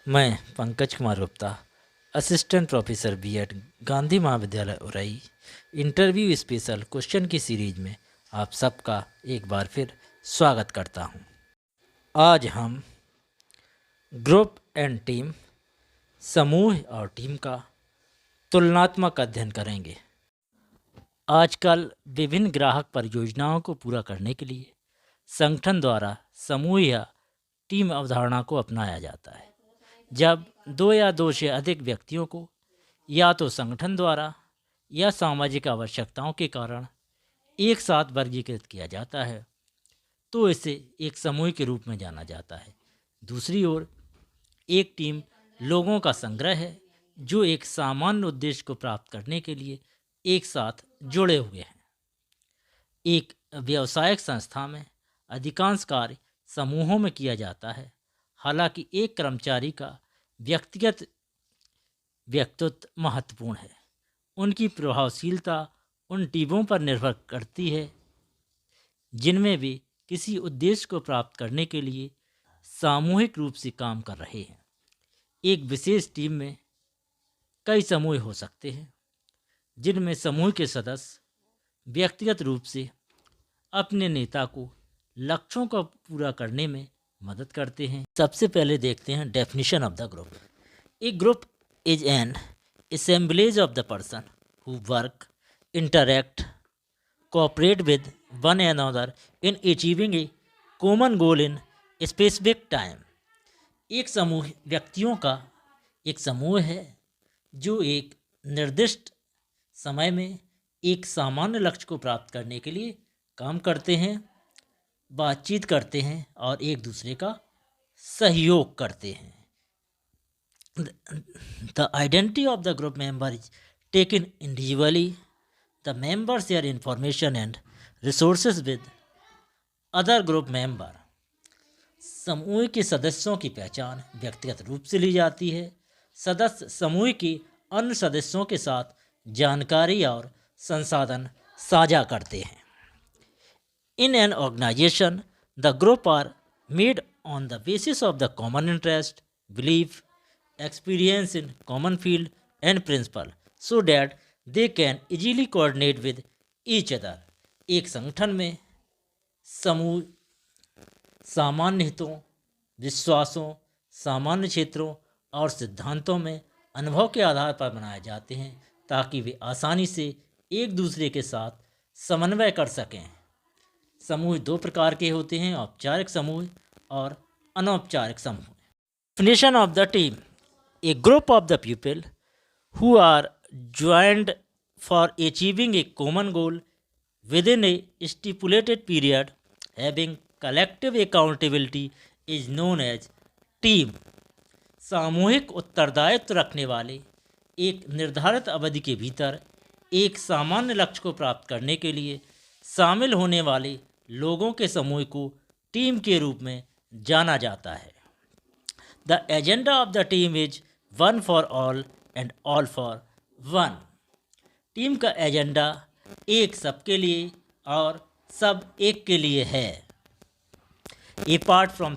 मैं Pankaj Kumar Gupta, assistant professor BEd, Gandhi महाविद्यालय Orai, interview special question की सीरीज में आप सबका एक बार फिर स्वागत करता हूं। आज हम ग्रुप एंड टीम, समूह और टीम का तुलनात्मक अध्ययन करेंगे। आजकल विभिन्न ग्राहक परियोजनाओं को पूरा करने के लिए संगठन द्वारा समूह या टीम अवधारणा को अपनाया जाता है। जब दो या दो से अधिक व्यक्तियों को या तो संगठन द्वारा या सामाजिक आवश्यकताओं के कारण एक साथ वर्गीकृत किया जाता है तो इसे एक समूह के रूप में जाना जाता है। दूसरी ओर एक टीम लोगों का संग्रह है जो एक सामान्य उद्देश्य को प्राप्त करने के लिए एक साथ जुड़े हुए हैं। एक व्यावसायिक संस्था में अधिकांश कार्य समूहों में किया जाता है। हालांकि एक कर्मचारी का व्यक्तिगत व्यक्तित्व महत्वपूर्ण है। उनकी प्रभावशीलता उन टीमों पर निर्भर करती है जिनमें वे किसी उद्देश्य को प्राप्त करने के लिए सामूहिक रूप से काम कर रहे हैं। एक विशेष टीम में कई समूह हो सकते हैं जिनमें समूह के सदस्य व्यक्तिगत रूप से अपने नेता को लक्ष्यों को पूरा करने में मदद करते हैं। सबसे पहले देखते हैं definition of the group. A group is an assemblage of the person who work, interact, cooperate with one another in achieving a common goal in a specific time। एक समूह व्यक्तियों का एक समूह है जो एक निर्दिष्ट समय में एक सामान्य लक्ष्य को प्राप्त करने के लिए काम करते हैं, बातचीत करते हैं और एक दूसरे का सहयोग करते हैं। The identity of the group member is taken individually. The members share information and resources with other group member। समूह के सदस्यों की पहचान व्यक्तिगत रूप से ली जाती है। सदस्य समूह के अन्य सदस्यों के साथ जानकारी और संसाधन साझा करते हैं। In an organization, the group are made on the basis of the common interest, belief, experience in common field and principle so that they can easily coordinate with each other। एक संगठन में समूह सामान्य हितों, विश्वासों, सामान्य क्षेत्रों और सिद्धांतों में अनुभव के आधार पर बनाए जाते हैं ताकि वे आसानी से एक दूसरे के साथ समन्वय कर सकें। समूह दो प्रकार के होते हैं, औपचारिक समूह और अनौपचारिक समूह। Definition of the team. A group of the people who are joined for achieving a common goal within a stipulated period having collective accountability is known as team। सामूहिक उत्तरदायित्व रखने वाले एक निर्धारित अवधि के भीतर एक सामान्य लक्ष्य को प्राप्त करने के लिए शामिल होने वाले लोगों के समूह को टीम के रूप में जाना जाता है। The agenda of the team is one for all and all for one। Team का एजेंडा एक सबके लिए और सब एक के लिए है। Apart from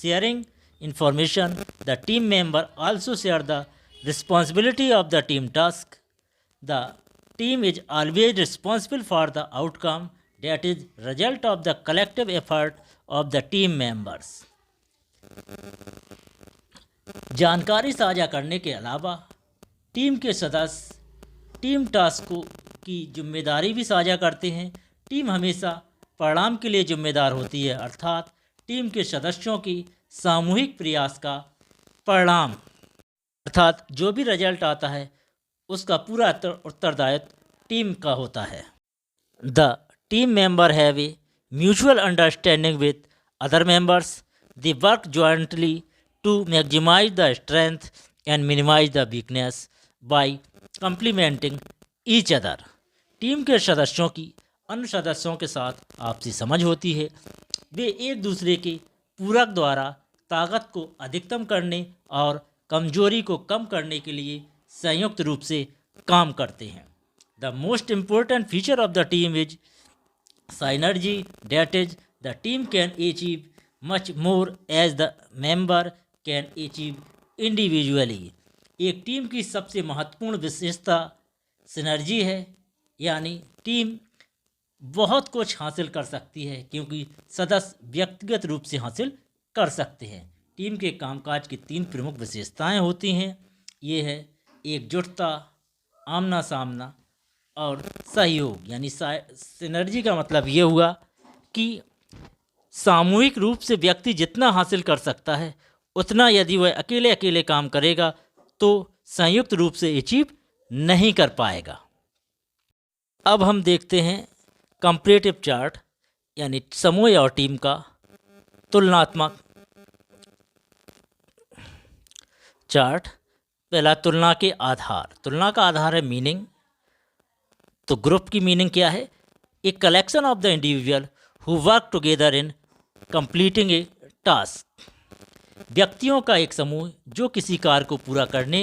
sharing information, the team member also share the responsibility of the team task। The team is always responsible for the outcome that is result of the collective effort of the team members। जानकारी साझा करने के अलावा team के सदस्य team टास्कों की जिम्मेदारी भी साझा करते हैं। टीम हमेशा परिणाम के लिए जिम्मेदार होती है, अर्थात टीम के सदस्यों की सामूहिक प्रयास का परिणाम, अर्थात जो भी रिजल्ट आता है उसका पूरा उत्तरदायित्व टीम का होता है। The team member have a mutual understanding with other members. They work jointly to maximize the strength and minimize the weakness by complementing each other। Team के सदस्यों की अन्य सदस्यों के साथ आपसी समझ होती है। वे एक दूसरे के पूरक द्वारा ताकत को अधिकतम करने और कमजोरी को कम करने के लिए संयुक्त रूप से काम करते हैं। The most important feature of the team is synergy, that is the team can achieve much more as the member can achieve individually. एक टीम की सबसे महत्वपूर्ण विशेषता सिनर्जी है, यानी टीम बहुत कुछ हासिल कर सकती है क्योंकि सदस्य व्यक्तिगत रूप से हासिल कर सकते हैं। टीम के कामकाज की 3 प्रमुख विशेषताएं होती हैं। ये है एकजुटता, आमना सामना और सहयोग। यानी सिनर्जी का मतलब ये हुआ कि सामूहिक रूप से व्यक्ति जितना हासिल कर सकता है उतना यदि वह अकेले अकेले काम करेगा तो संयुक्त रूप से अचीव नहीं कर पाएगा। अब हम देखते हैं कंपैरेटिव चार्ट, यानी समूह और टीम का तुलनात्मक चार्ट। पहला, तुलना के आधार। तुलना का आधार है मीनिंग। तो ग्रुप की मीनिंग क्या है? A collection of the individual who work together in completing a task. व्यक्तियों का एक समूह जो किसी कार्य को पूरा करने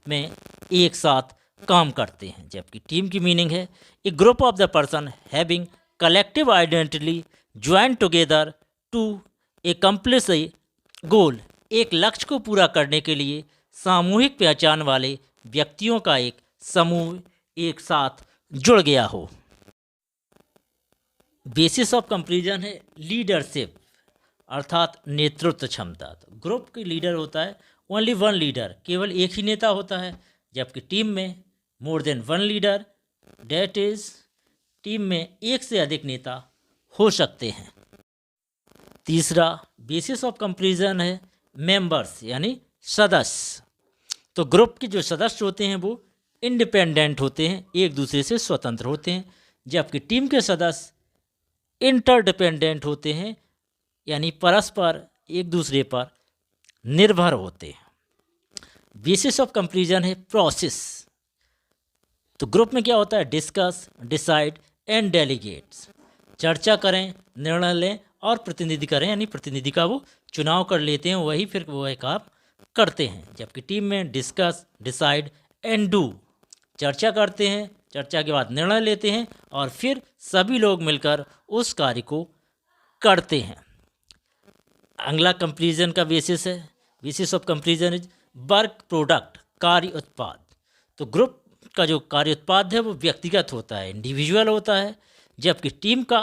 में एक साथ काम करते हैं। जबकि टीम की मीनिंग है a group of the person having collective identity join together to accomplish a goal. एक लक्ष्य को पूरा करने के लिए सामूहिक पहचान वाले व्यक्तियों का एक समूह एक साथ जुड़ गया हो। बेसिस ऑफ कंपैरिजन है लीडरशिप, अर्थात नेतृत्व क्षमता। तो ग्रुप की लीडर होता है ओनली वन लीडर, केवल एक ही नेता होता है। जबकि टीम में more than one leader, that is team में एक से अधिक नेता हो सकते हैं। तीसरा बेसिस ऑफ कंपैरिजन है मेंबर्स, यानी सदस्य। तो ग्रुप के जो सदस्य होते हैं वो इंडिपेंडेंट होते हैं, एक दूसरे से स्वतंत्र होते हैं। जबकि टीम के सदस्य इंटरडिपेंडेंट होते हैं, यानी परस्पर एक दूसरे पर निर्भर होते हैं। बेसिस ऑफ कंपैरिजन है प्रोसेस। तो ग्रुप में क्या होता है? Discuss, decide and delegates. चर्चा करें, निर्णय लें और प्रतिनिधि करें, यानी प्रतिनिधि का वो चुनाव कर लेते हैं, वही फिर वो काम करते हैं। जबकि टीम में डिस्कस, डिसाइड एंड डू। चर्चा करते हैं, चर्चा के बाद निर्णय लेते हैं और फिर सभी लोग मिलकर उस कार्य को करते हैं। अगला कंपैरिजन का बेसिस है, basis of comparison is work product, कार्य उत्पाद। तो ग्रुप का जो कार्य उत्पाद है वो व्यक्तिगत होता है, इंडिविजुअल होता है। जबकि टीम का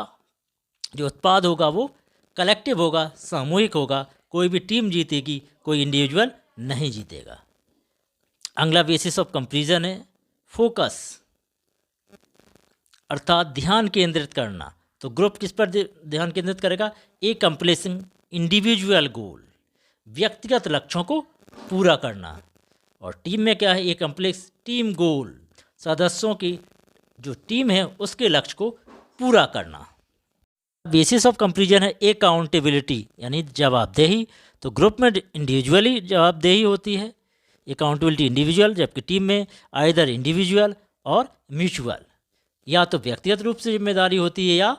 जो उत्पाद होगा वो कलेक्टिव होगा, सामूहिक होगा। कोई भी टीम जीतेगी, कोई इंडिविजुअल नहीं जीतेगा। अगला बेसिस ऑफ कंपैरिजन है फोकस, अर्थात ध्यान केंद्रित करना। तो ग्रुप किस पर ध्यान केंद्रित करेगा? ए कंप्लीटिंग इंडिविजुअल गोल, व्यक्तिगत लक्ष्यों को पूरा करना। और टीम में क्या है? ए कम्प्लेक्स टीम गोल, सदस्यों की जो टीम है उसके लक्ष्य को पूरा करना। बेसिस ऑफ कंपैरिजन है अकाउंटेबिलिटी, यानी जवाबदेही। तो ग्रुप में इंडिविजुअली जवाबदेही होती है, अकाउंटेबिलिटी इंडिविजुअल। जबकि टीम में आइदर इंडिविजुअल और म्यूचुअल, या तो व्यक्तिगत रूप से जिम्मेदारी होती है या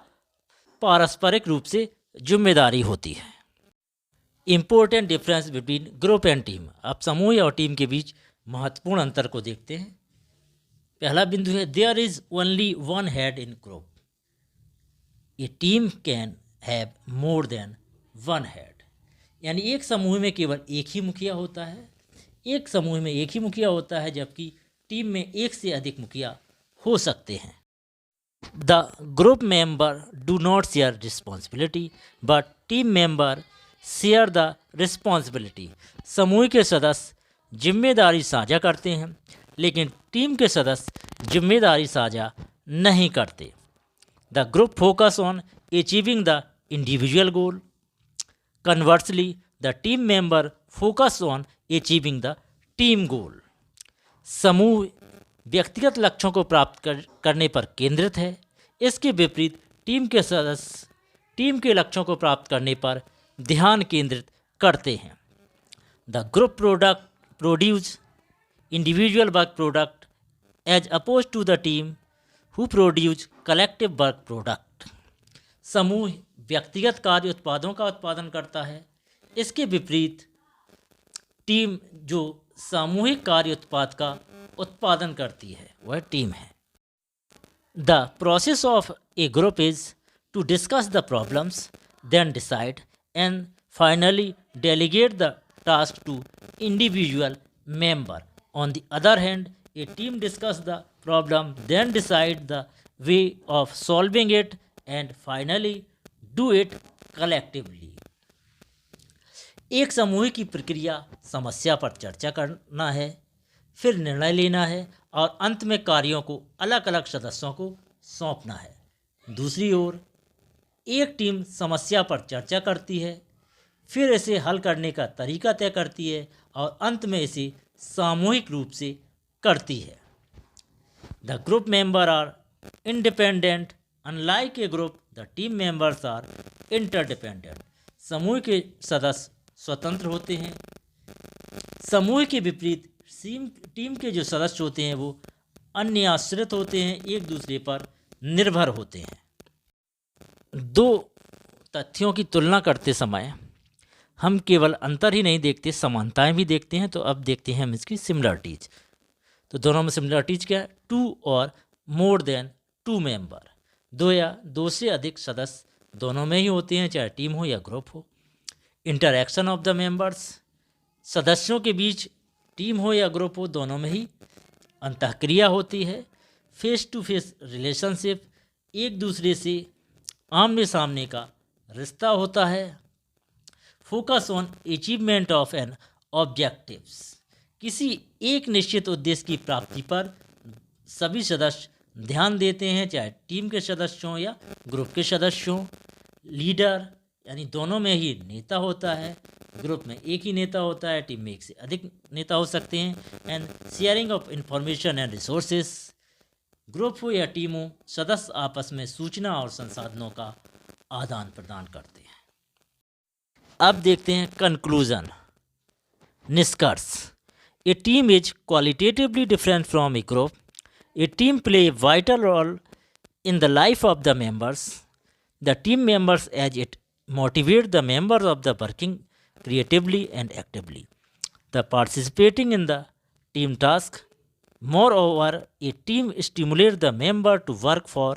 पारस्परिक रूप से जिम्मेदारी होती है। Important difference between group and team. अब समूह और टीम के बीच महत्वपूर्ण अंतर को देखते हैं। पहला बिंदु है there is only one head in group. A team can have more than one head, यानी एक समूह में केवल एक ही मुखिया होता है, एक समूह में एक ही मुखिया होता है। जबकि टीम में एक से अधिक मुखिया हो सकते हैं। The group member do not share responsibility but team member share the responsibility. समूह के सदस्य जिम्मेदारी साझा करते हैं, लेकिन टीम के सदस्य जिम्मेदारी साझा नहीं करते। The group focus on achieving the individual goal. Conversely the team member focus on achieving the team goal. समूह व्यक्तिगत लक्ष्यों को प्राप्त करने पर केंद्रित है। इसके विपरीत टीम के सदस्य टीम के लक्ष्यों को प्राप्त करने पर ध्यान केंद्रित करते हैं। The group produce individual work product as oppose to the team who produce collective work product. समूह व्यक्तिगत कार्य उत्पादों का उत्पादन करता है, इसके विपरीत टीम जो सामूहिक कार्य उत्पाद का उत्पादन करती है वह टीम है। The process of a group is to discuss the problems, then decide and finally delegate the task to individual member. On the other hand, a team discuss the problem, then decide the way of solving it, and finally do it collectively. एक समूह की प्रक्रिया समस्या पर चर्चा करना है, फिर निर्णय लेना है और अंत में कार्यों को अलग अलग सदस्यों को सौंपना है। दूसरी ओर एक टीम समस्या पर चर्चा करती है, फिर इसे हल करने का तरीका तय करती है और अंत में इसे सामूहिक रूप से करती है। The group member are independent, unlike a group the team members are interdependent. समूह के सदस्य स्वतंत्र होते हैं। समूह के विपरीत टीम के जो सदस्य होते हैं वो अन्य आश्रित होते हैं, एक दूसरे पर निर्भर होते हैं। दो तथ्यों की तुलना करते समय हम केवल अंतर ही नहीं देखते, समानताएं भी देखते हैं। तो अब देखते हैं हम इसकी सिमिलरिटीज। तो दोनों में सिमिलरिटीज क्या है? 2 और मोर देन 2 मेंबर, 2 या 2 से अधिक सदस्य दोनों में ही होते हैं, चाहे टीम हो या ग्रुप हो। इंटरैक्शन ऑफ द मेंबर्स, सदस्यों के बीच टीम हो या ग्रुप हो दोनों में ही अंतःक्रिया होती है। फेस टू फेस रिलेशनशिप, एक दूसरे से आमने सामने का रिश्ता होता है। Focus on achievement of an objectives, किसी एक निश्चित उद्देश्य की प्राप्ति पर सभी सदस्य ध्यान देते हैं, चाहे टीम के सदस्य हों या ग्रुप के सदस्य हों। लीडर यानी दोनों में ही नेता होता है, ग्रुप में एक ही नेता होता है, टीम में एक से अधिक नेता हो सकते हैं। And sharing of information and resources, group हो या टीम हो, सदस्य आपस में सूचना और संसाधनों का आदान प्रदान करते हैं। अब देखते हैं कंक्लूजन, निष्कर्ष। A team is qualitatively different from a group. A team play a vital role in the life of the members. The team members as it motivate the members of the working creatively and actively, the participating in the team task. Moreover, a team stimulates the member to work for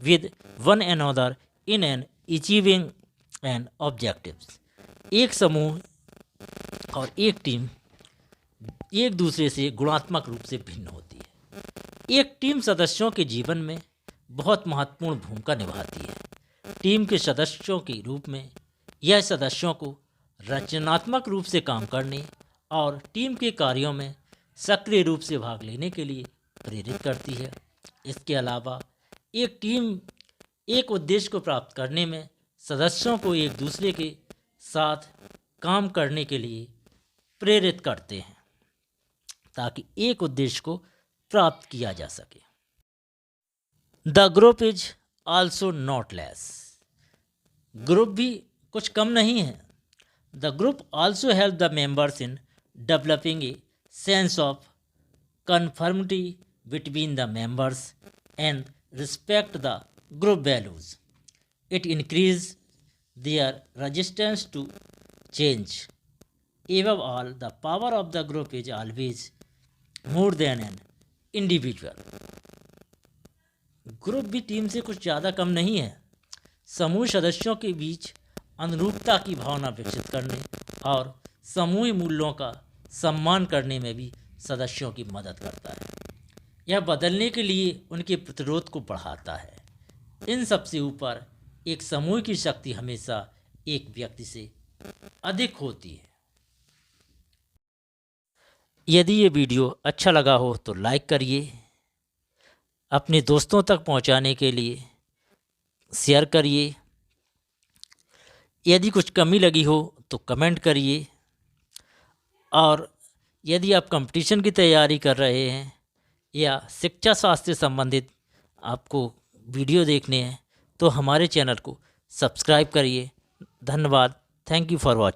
with one another in an achieving an objectives. एक समूह और एक team एक दूसरे से गुणात्मक रूप से भिन्न होती है। एक टीम सदस्यों के जीवन में बहुत महत्वपूर्ण भूमिका निभाती है। टीम के सदस्यों के रूप में यह सदस्यों को रचनात्मक रूप से काम करने और टीम के कार्यों में सक्रिय रूप से भाग लेने के लिए प्रेरित करती है। इसके अलावा एक टीम एक उद्देश्य को प्राप्त करने में सदस्यों को एक दूसरे के साथ काम करने के लिए प्रेरित करते हैं ताकि एक उद्देश्य को प्राप्त किया जा सके। The group is also not less, group भी कुछ कम नहीं है। The group also help the members in developing a sense of conformity between the members and respect the group values. It increase their resistance to change. Above all, the power of the group is always more than an individual. Group भी team से कुछ ज़्यादा कम नहीं है। समूह सदस्यों के बीच अनुरूपता की भावना विकसित करने और समूह मूल्यों का सम्मान करने में भी सदस्यों की मदद करता है। यह बदलने के लिए उनके प्रतिरोध को बढ़ाता है। इन सबसे ऊपर एक समूह की शक्ति हमेशा एक व्यक्ति से अधिक होती है। यदि ये वीडियो अच्छा लगा हो तो लाइक करिए, अपने दोस्तों तक पहुंचाने के लिए शेयर करिए। यदि कुछ कमी लगी हो तो कमेंट करिए। और यदि आप कंपटीशन की तैयारी कर रहे हैं या शिक्षा शास्त्र से संबंधित आपको वीडियो देखने हैं तो हमारे चैनल को सब्सक्राइब करिए। धन्यवाद। Thank you for watching.